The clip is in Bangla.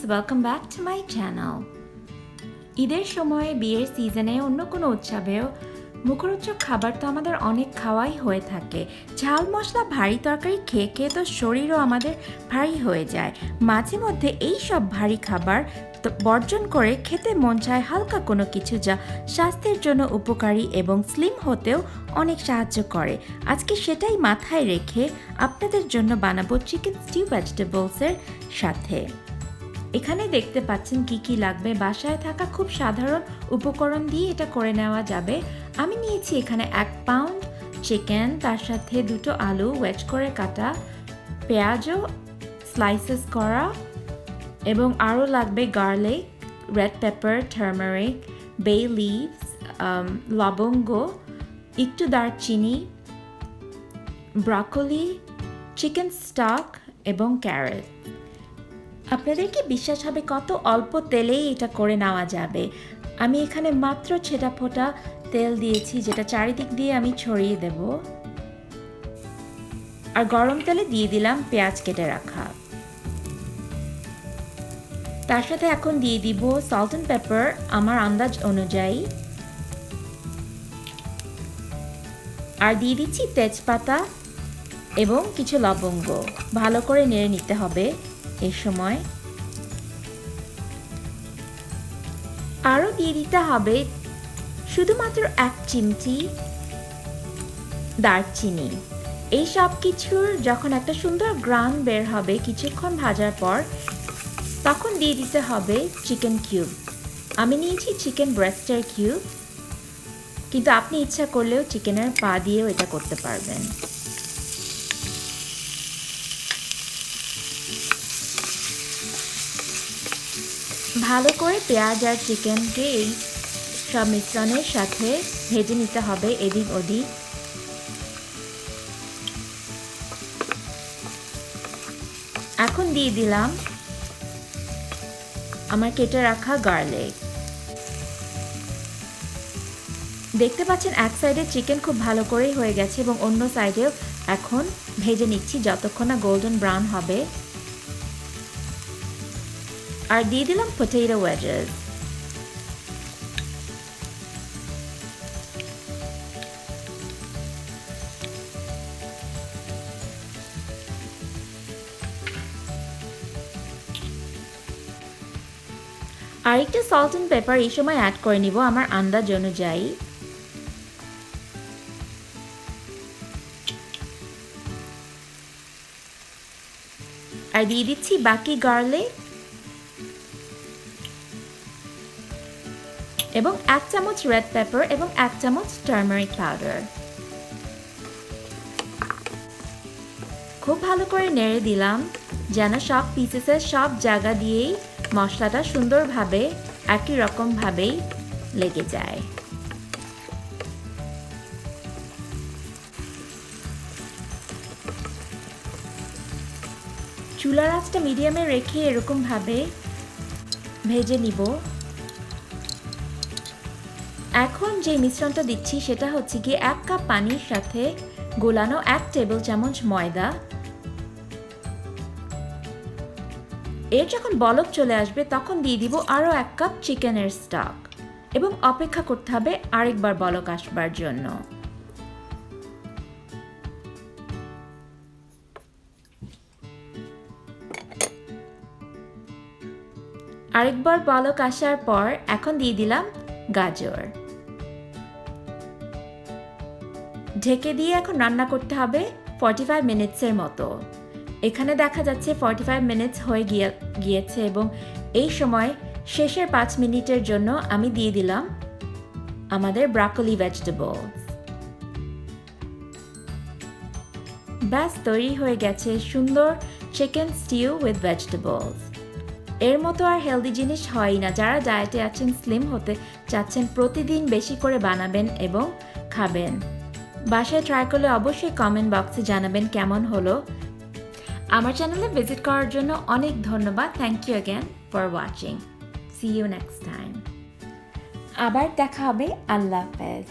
friends, welcome back to my channel. ঈদের সময়ে বিয়ের সিজনে অন্য কোনো উৎসবেও মুখরোচক খাবার তো আমাদের অনেক খাওয়াই হয়ে থাকে। ঝাল মশলা ভারী তরকারি খেয়ে খেয়ে তো শরীরও আমাদের ভারী হয়ে যায়। মাঝে মধ্যে এই সব ভারী খাবার বর্জন করে খেতে মন চায় হালকা কোনো কিছু যা স্বাস্থ্যের জন্য উপকারী এবং স্লিম হতেও অনেক সাহায্য করে। আজকে সেটাই মাথায় রেখে আপনাদের জন্য বানাবো চিকেন স্টিউ ভেজিটেবলসের সাথে। এখানে দেখতে পাচ্ছেন কি কি লাগবে। বাসায় থাকা খুব সাধারণ উপকরণ দিয়ে এটা করে নেওয়া যাবে। আমি নিয়েছি এখানে 1 পাউন্ড চিকেন, তার সাথে 2টো আলু ওয়েজ করে কাটা, পেঁয়াজও স্লাইসেস করা, এবং আরও লাগবে গার্লিক, রেড পেপার, টার্মারিক, বে লিভস, লবঙ্গ, একটু দারচিনি, ব্রকলি, চিকেন স্টক এবং ক্যারট। আপনাদের কি বিশ্বাস হবে কত অল্প তেলেই এটা করে নেওয়া যাবে? আমি এখানে মাত্র ছেটা ফোটা তেল দিয়েছি, যেটা চারিদিক দিয়ে আমি ছড়িয়ে দেব। আর গরম তেলে দিয়ে দিলাম পেঁয়াজ কেটে রাখা। তার সাথে এখন দিয়ে দিব সল্ট অ্যান্ড পেপার আমার আন্দাজ অনুযায়ী, আর দিয়ে দিচ্ছি তেজপাতা এবং কিছু লবঙ্গ। ভালো করে নেড়ে নিতে হবে এই সময়। আরও দিয়ে দিতে হবে শুধুমাত্র 1 চিমটি দারচিনি। এই সব কিছুর যখন একটা সুন্দর গ্রান বের হবে কিছুক্ষণ ভাজার পর, তখন দিয়ে দিতে হবে চিকেন কিউব। আমি নিয়েছি চিকেন ব্রেস্টের কিউব, কিন্তু আপনি ইচ্ছা করলেও চিকেনের পা দিয়েও এটা করতে পারবেন। ভালো করে পেঁয়াজ আর চিকেনকে এই সব মিশ্রণের সাথে ভেজে নিতে হবে এদিক ওদিক। এখন দিয়ে দিলাম আমার কেটে রাখা গার্লিক। দেখতে পাচ্ছেন এক সাইডে চিকেন খুব ভালো করেই হয়ে গেছে এবং অন্য সাইডেও এখন ভেজে নিচ্ছি যতক্ষণ না গোল্ডেন ব্রাউন হবে। আর দিয়ে দিলাম পটেটো ওয়েজেস। আর একটু সল্ট অ্যান্ড পেপার এই সময় অ্যাড করে নিব আমার আন্দাজ অনুযায়ী। আর দিয়ে দিচ্ছি বাকি গার্লিক এবং 1 চামচ রেড পেপার এবং 1 চামচ টার্মারিক পাউডার। খুব ভালো করে নেড়ে দিলাম যেন সব পিসেসের সব জায়গা দিয়েই মশলাটা সুন্দরভাবে একই রকমভাবেই লেগে যায়। চুলার আঁচটা মিডিয়ামে রেখে এরকমভাবে ভেজে নিব। এখন যে মিশ্রণটা দিচ্ছি সেটা হচ্ছে কি 1 কাপ পানির সাথে গোলানো 1 টেবিল চামচ ময়দা। এর যখন বলক চলে আসবে তখন দিয়ে দিব আরও 1 কাপ চিকেনের স্টক এবং অপেক্ষা করতে হবে আরেকবার বলক আসবার জন্য। আরেকবার বলক আসার পর এখন দিয়ে দিলাম গাজর। ঢেকে দিয়ে এখন রান্না করতে হবে 45 মিনিটসের মতো। এখানে দেখা যাচ্ছে 45 মিনিটস হয়ে গিয়েছে এবং এই সময় শেষের 5 মিনিটের জন্য আমি দিয়ে দিলাম আমাদের ব্রকলি ভেজিটেবলস। ব্যাস তৈরি হয়ে গেছে সুন্দর চিকেন স্টিউ উইথ ভেজিটেবলস। এর মতো আর হেলদি জিনিস হয়ই না। যারা ডায়েটে আছেন, স্লিম হতে চাচ্ছেন, প্রতিদিন বেশি করে বানাবেন এবং খাবেন। বাসায় ট্রাই করলে অবশ্যই কমেন্ট বক্সে জানাবেন কেমন হলো। আমার চ্যানেলে ভিজিট করার জন্য অনেক ধন্যবাদ। Thank you again for watching. See you next time. আবার দেখা হবে। আল্লাহ হাফেজ।